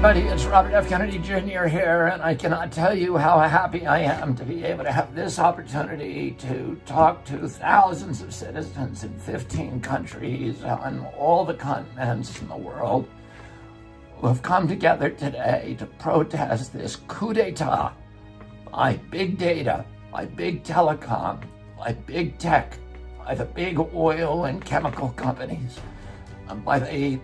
everybody. It's Robert F. Kennedy Jr. here, and I cannot tell you how happy I am to be able to have this opportunity to talk to thousands of citizens in 15 countries on all the continents in the world who have come together today to protest this coup d'etat by big data, by big telecom, by big tech, by the big oil and chemical companies, by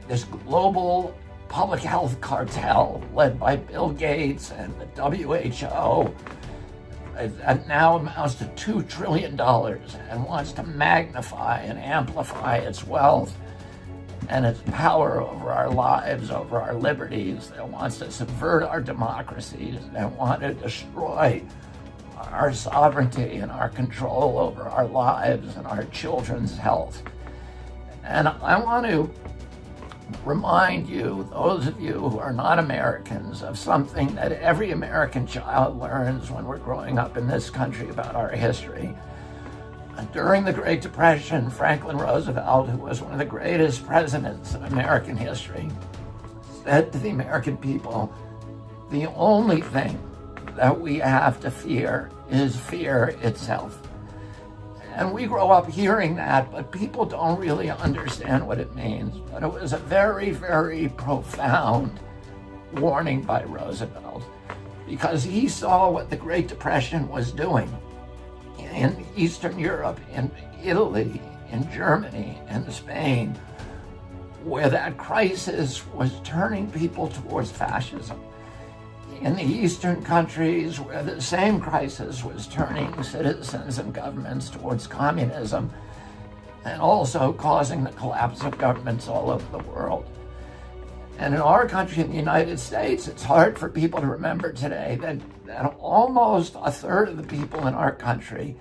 this global public health cartel led by Bill Gates and the WHO that now amounts to $2 trillion and wants to magnify and amplify its wealth and its power over our lives, over our liberties, that wants to subvert our democracies, that want to destroy our sovereignty and our control over our lives and our children's health. And I want to remind you, those of you who are not Americans, of something that every American child learns when we're growing up in this country about our history. During the Great Depression, Franklin Roosevelt, who was one of the greatest presidents of American history, said to the American people, the only thing that we have to fear is fear itself. And we grow up hearing that, but people don't really understand what it means. But it was a very, very profound warning by Roosevelt, because he saw what the Great Depression was doing in Eastern Europe, in Italy, in Germany, and Spain, where that crisis was turning people towards fascism. In the Eastern countries, where the same crisis was turning citizens and governments towards communism, and also causing the collapse of governments all over the world. And in our country, in the United States, it's hard for people to remember today that almost a third of the people in our country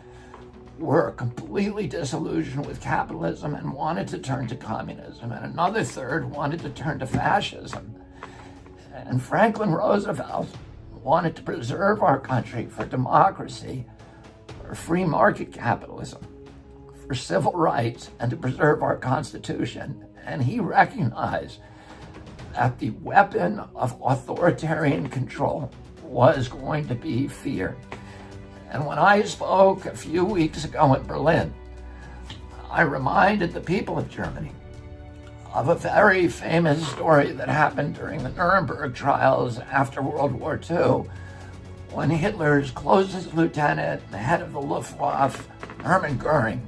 were completely disillusioned with capitalism and wanted to turn to communism, and another third wanted to turn to fascism. And Franklin Roosevelt wanted to preserve our country for democracy, for free market capitalism, for civil rights, and to preserve our Constitution. And he recognized that the weapon of authoritarian control was going to be fear. And when I spoke a few weeks ago in Berlin, I reminded the people of Germany of a very famous story that happened during the Nuremberg trials after World War II, when Hitler's closest lieutenant, the head of the Luftwaffe, Hermann Goering,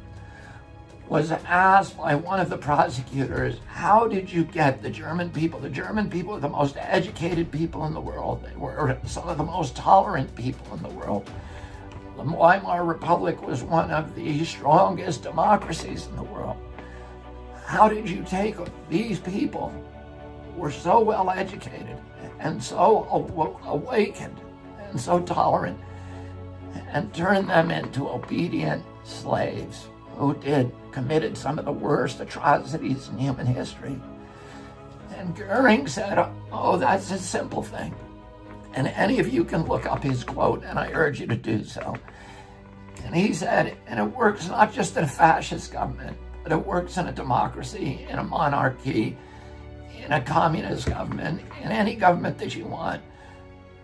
was asked by one of the prosecutors, how did you get the German people? The German people are the most educated people in the world. They were some of the most tolerant people in the world. The Weimar Republic was one of the strongest democracies in the world. How did you take these people who were so well educated and so awakened and so tolerant and turn them into obedient slaves who committed some of the worst atrocities in human history? And Goering said, oh, that's a simple thing. And any of you can look up his quote, and I urge you to do so. And he said, and it works not just in a fascist government, but it works in a democracy, in a monarchy, in a communist government, in any government that you want.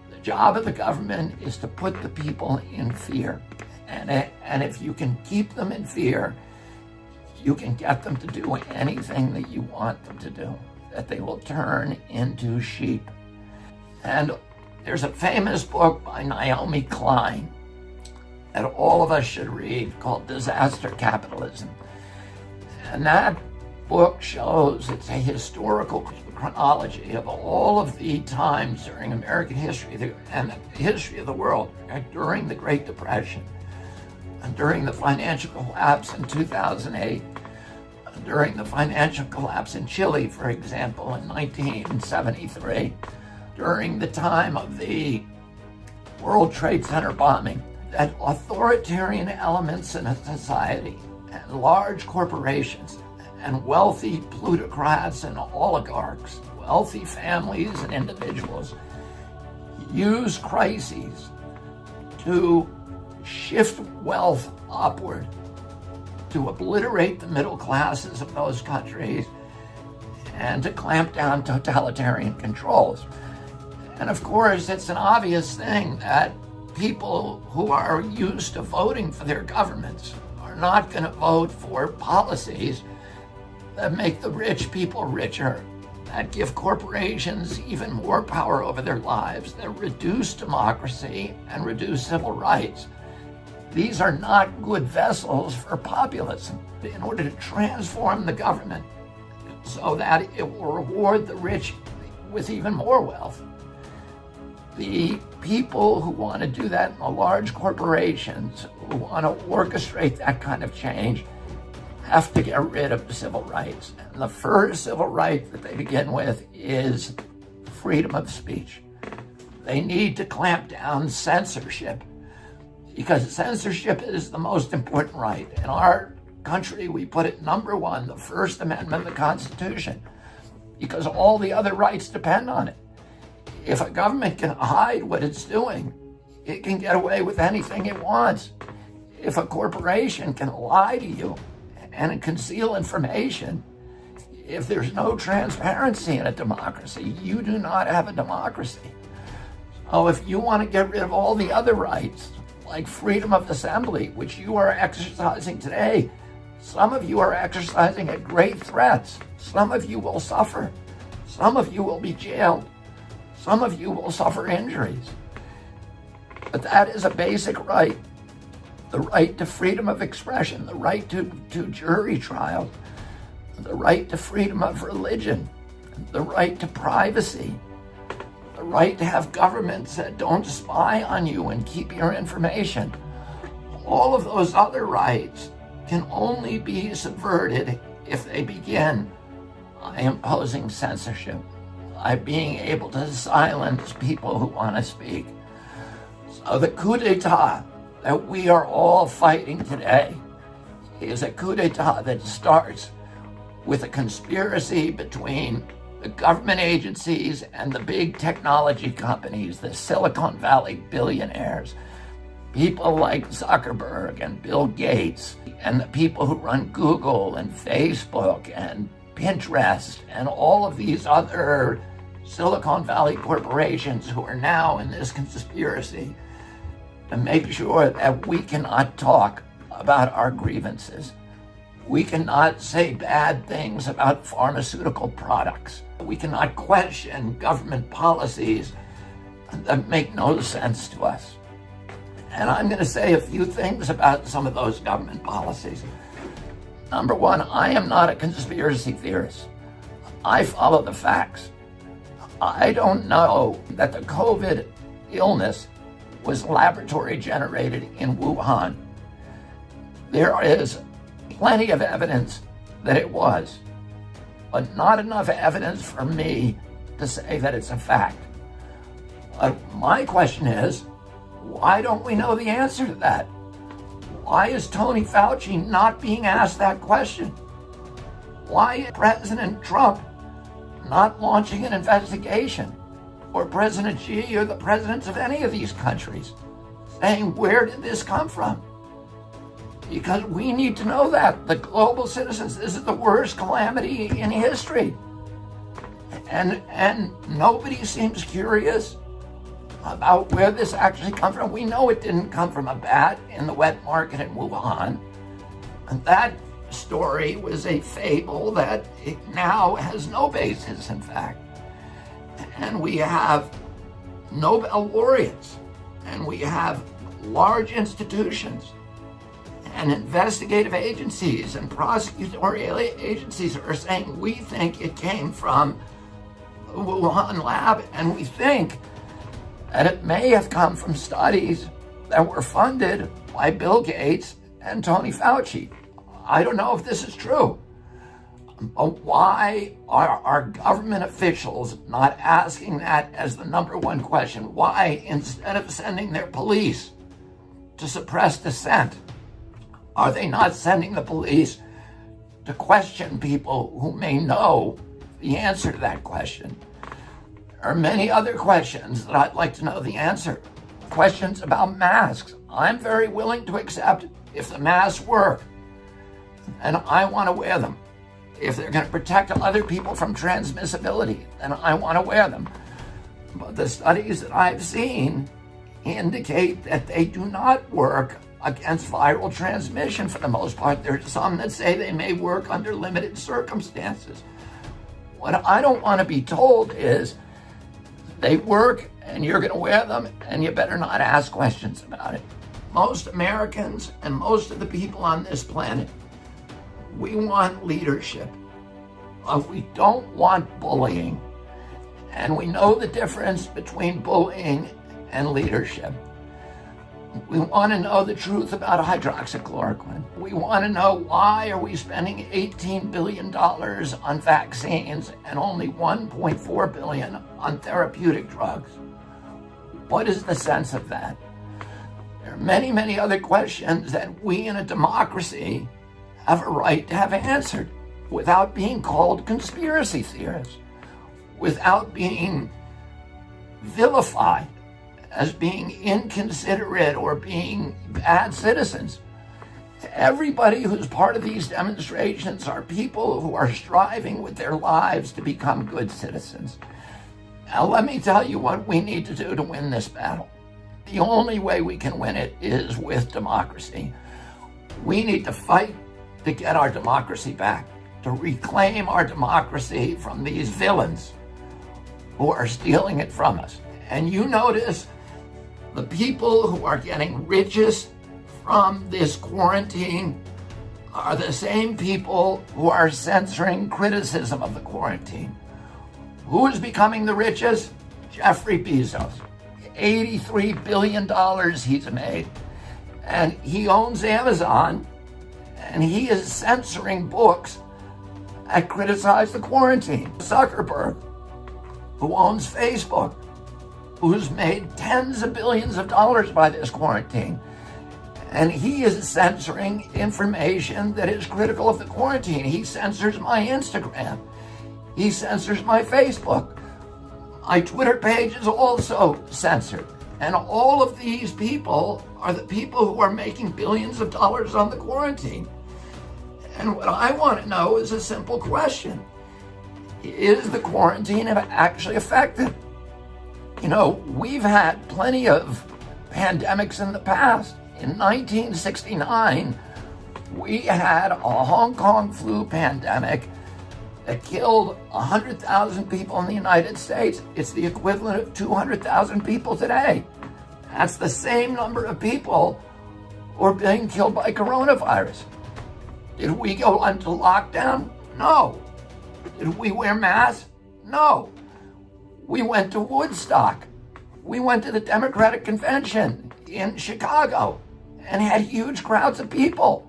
The job of the government is to put the people in fear. And if you can keep them in fear, you can get them to do anything that you want them to do, that they will turn into sheep. And there's a famous book by Naomi Klein that all of us should read called Disaster Capitalism. And that book shows, it's a historical chronology of all of the times during American history and the history of the world during the Great Depression, and during the financial collapse in 2008, during the financial collapse in Chile, for example, in 1973, during the time of the World Trade Center bombing, that authoritarian elements in a society and large corporations and wealthy plutocrats and oligarchs, wealthy families and individuals, use crises to shift wealth upward, to obliterate the middle classes of those countries, and to clamp down totalitarian controls. And of course, it's an obvious thing that people who are used to voting for their governments are not going to vote for policies that make the rich people richer, that give corporations even more power over their lives, that reduce democracy and reduce civil rights. These are not good vessels for populism. In order to transform the government so that it will reward the rich with even more wealth, the people who want to do that in the large corporations, who want to orchestrate that kind of change, have to get rid of civil rights. And the first civil right that they begin with is freedom of speech. They need to clamp down censorship, because censorship is the most important right. In our country, we put it number one, the First Amendment of the Constitution, because all the other rights depend on it. If a government can hide what it's doing, it can get away with anything it wants. If a corporation can lie to you and conceal information, if there's no transparency in a democracy, you do not have a democracy. So if you want to get rid of all the other rights, like freedom of assembly, which you are exercising today, some of you are exercising at great threats. Some of you will suffer. Some of you will be jailed. Some of you will suffer injuries. But that is a basic right. The right to freedom of expression, the right to jury trial, the right to freedom of religion, the right to privacy, the right to have governments that don't spy on you and keep your information. All of those other rights can only be subverted if they begin by imposing censorship, by being able to silence people who want to speak. So the coup d'etat that we are all fighting today is a coup d'etat that starts with a conspiracy between the government agencies and the big technology companies, the Silicon Valley billionaires, people like Zuckerberg and Bill Gates, and the people who run Google and Facebook and Pinterest and all of these other Silicon Valley corporations who are now in this conspiracy to make sure that we cannot talk about our grievances. We cannot say bad things about pharmaceutical products. We cannot question government policies that make no sense to us. And I'm going to say a few things about some of those government policies. Number one, I am not a conspiracy theorist. I follow the facts. I don't know that the COVID illness was laboratory generated in Wuhan. There is plenty of evidence that it was, but not enough evidence for me to say that it's a fact. My question is, why don't we know the answer to that? Why is Tony Fauci not being asked that question? Why is President Trump not launching an investigation? Or President Xi or the presidents of any of these countries saying, where did this come from? Because we need to know that. The global citizens, this is the worst calamity in history. And nobody seems curious about where this actually comes from. We know it didn't come from a bat in the wet market in Wuhan. And that story was a fable that it now has no basis, in fact. And we have Nobel laureates, and we have large institutions and investigative agencies and prosecutorial agencies are saying, we think it came from the Wuhan lab, and we think that it may have come from studies that were funded by Bill Gates and Tony Fauci. I don't know if this is true. But why are our government officials not asking that as the number one question? Why, instead of sending their police to suppress dissent, are they not sending the police to question people who may know the answer to that question? There are many other questions that I'd like to know the answer. Questions about masks. I'm very willing to accept if the masks work, and I want to wear them. If they're going to protect other people from transmissibility, then I want to wear them. But the studies that I've seen indicate that they do not work against viral transmission for the most part. There's some that say they may work under limited circumstances. What I don't want to be told is they work and you're going to wear them and you better not ask questions about it. Most Americans and most of the people on this planet, we want leadership. We don't want bullying. And we know the difference between bullying and leadership. We want to know the truth about hydroxychloroquine. We want to know why are we spending $18 billion on vaccines and only $1.4 billion on therapeutic drugs. What is the sense of that? There are many, many other questions that we in a democracy have a right to have answered without being called conspiracy theorists, without being vilified as being inconsiderate or being bad citizens. Everybody who's part of these demonstrations are people who are striving with their lives to become good citizens. Now, let me tell you what we need to do to win this battle. The only way we can win it is with democracy. We need to fight to get our democracy back, to reclaim our democracy from these villains who are stealing it from us. And you notice the people who are getting richest from this quarantine are the same people who are censoring criticism of the quarantine. Who is becoming the richest? Jeffrey Bezos. $83 billion he's made. And he owns Amazon, and he is censoring books that criticize the quarantine. Zuckerberg, who owns Facebook, who's made tens of billions of dollars by this quarantine. And he is censoring information that is critical of the quarantine. He censors my Instagram. He censors my Facebook. My Twitter page is also censored. And all of these people are the people who are making billions of dollars on the quarantine. And what I want to know is a simple question. Is the quarantine actually effective? You know, we've had plenty of pandemics in the past. In 1969, we had a Hong Kong flu pandemic that killed 100,000 people in the United States. It's the equivalent of 200,000 people today. That's the same number of people who are being killed by coronavirus. Did we go into lockdown? No. Did we wear masks? No. We went to Woodstock. We went to the Democratic Convention in Chicago and had huge crowds of people.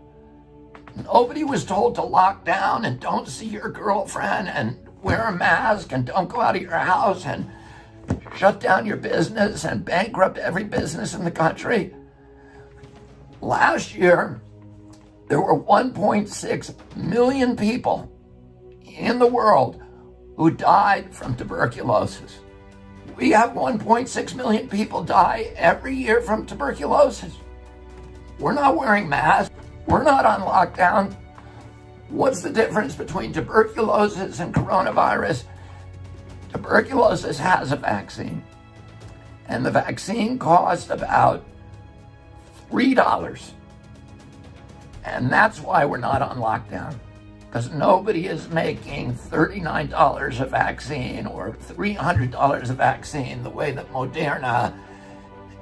Nobody was told to lock down and don't see your girlfriend and wear a mask and don't go out of your house and shut down your business and bankrupt every business in the country. Last year, there were 1.6 million people in the world who died from tuberculosis. We have 1.6 million people die every year from tuberculosis. We're not wearing masks. We're not on lockdown. What's the difference between tuberculosis and coronavirus? Tuberculosis has a vaccine, and the vaccine costs about $3. And that's why we're not on lockdown, because nobody is making $39 a vaccine or $300 a vaccine the way that Moderna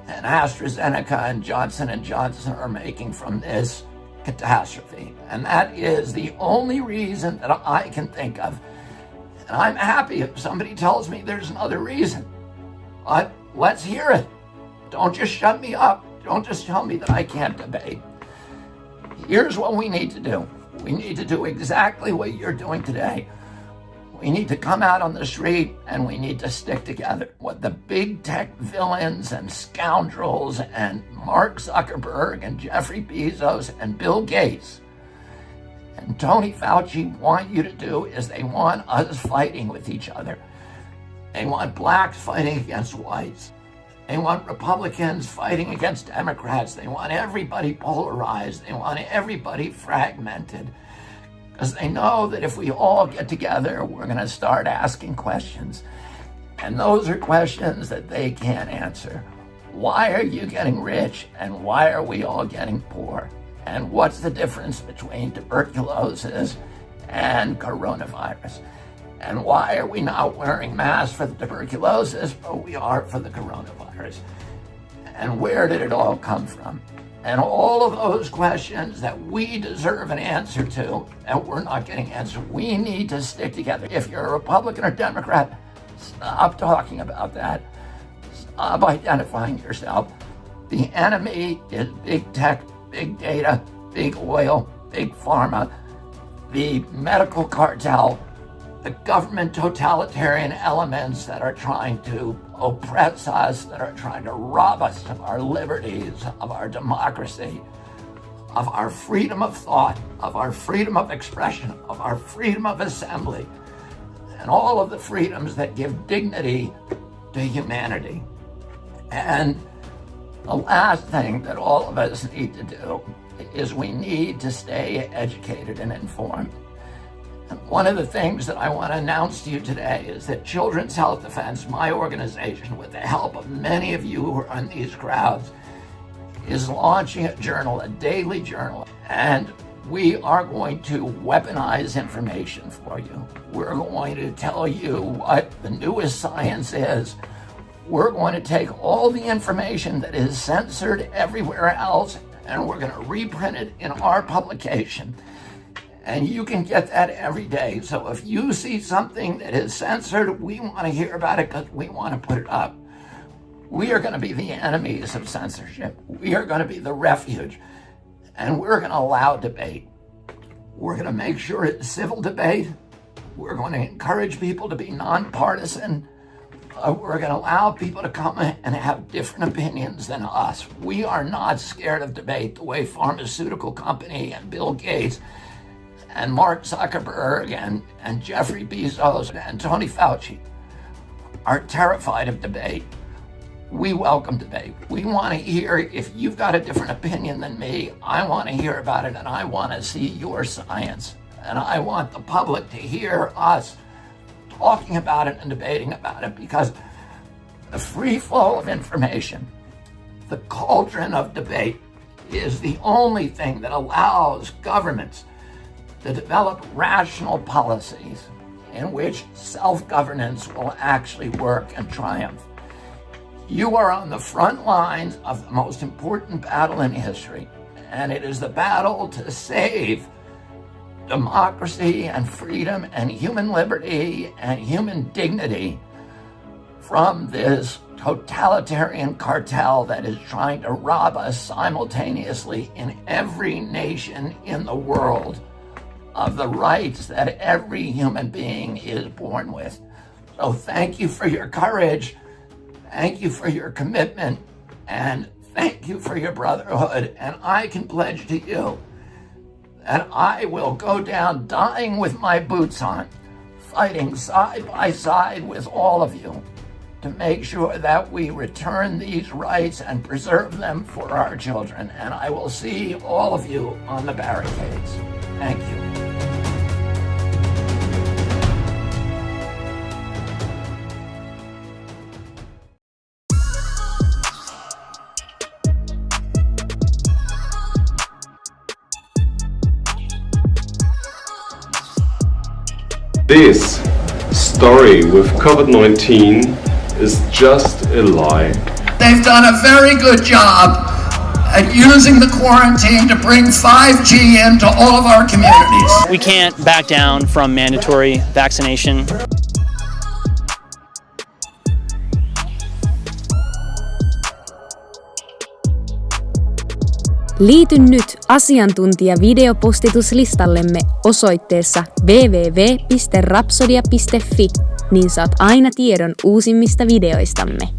and AstraZeneca and Johnson & Johnson are making from this catastrophe. And that is the only reason that I can think of. And I'm happy if somebody tells me there's another reason. But let's hear it. Don't just shut me up. Don't just tell me that I can't debate. Here's what we need to do. We need to do exactly what you're doing today. We need to come out on the street and we need to stick together. What the big tech villains and scoundrels and Mark Zuckerberg and Jeffrey Bezos and Bill Gates and Tony Fauci want you to do is they want us fighting with each other. They want blacks fighting against whites. They want Republicans fighting against Democrats. They want everybody polarized. They want everybody fragmented. Because they know that if we all get together, we're going to start asking questions. And those are questions that they can't answer. Why are you getting rich and why are we all getting poor? And what's the difference between tuberculosis and coronavirus? And why are we not wearing masks for the tuberculosis, but we are for the coronavirus? And where did it all come from? And all of those questions that we deserve an answer to, and we're not getting answers. We need to stick together. If you're a Republican or Democrat, stop talking about that. Stop identifying yourself. The enemy is big tech, big data, big oil, big pharma, the medical cartel, the government totalitarian elements that are trying to oppress us, that are trying to rob us of our liberties, of our democracy, of our freedom of thought, of our freedom of expression, of our freedom of assembly, and all of the freedoms that give dignity to humanity. And the last thing that all of us need to do is we need to stay educated and informed. And one of the things that I want to announce to you today is that Children's Health Defense, my organization, with the help of many of you who are in these crowds, is launching a journal, a daily journal, and we are going to weaponize information for you. We're going to tell you what the newest science is. We're going to take all the information that is censored everywhere else, and we're going to reprint it in our publication. And you can get that every day. So if you see something that is censored, we want to hear about it because we want to put it up. We are going to be the enemies of censorship. We are going to be the refuge. And we're going to allow debate. We're going to make sure it's civil debate. We're going to encourage people to be nonpartisan. We're going to allow people to come and have different opinions than us. We are not scared of debate the way pharmaceutical company and Bill Gates and Mark Zuckerberg and Jeffrey Bezos and Tony Fauci are terrified of debate. We welcome debate. We want to hear, if you've got a different opinion than me, I want to hear about it and I want to see your science. And I want the public to hear us talking about it and debating about it, because the free flow of information, the cauldron of debate, is the only thing that allows governments to develop rational policies in which self-governance will actually work and triumph. You are on the front lines of the most important battle in history, and it is the battle to save democracy and freedom and human liberty and human dignity from this totalitarian cartel that is trying to rob us simultaneously in every nation in the world of the rights that every human being is born with. So thank you for your courage, thank you for your commitment, and thank you for your brotherhood. And I can pledge to you that I will go down dying with my boots on, fighting side by side with all of you to make sure that we return these rights and preserve them for our children. And I will see all of you on the barricades. Thank you. This story with COVID-19 is just a lie. They've done a very good job at using the quarantine to bring 5G into all of our communities. We can't back down from mandatory vaccination. Liity nyt asiantuntija-videopostituslistallemme osoitteessa www.rapsodia.fi, niin saat aina tiedon uusimmista videoistamme.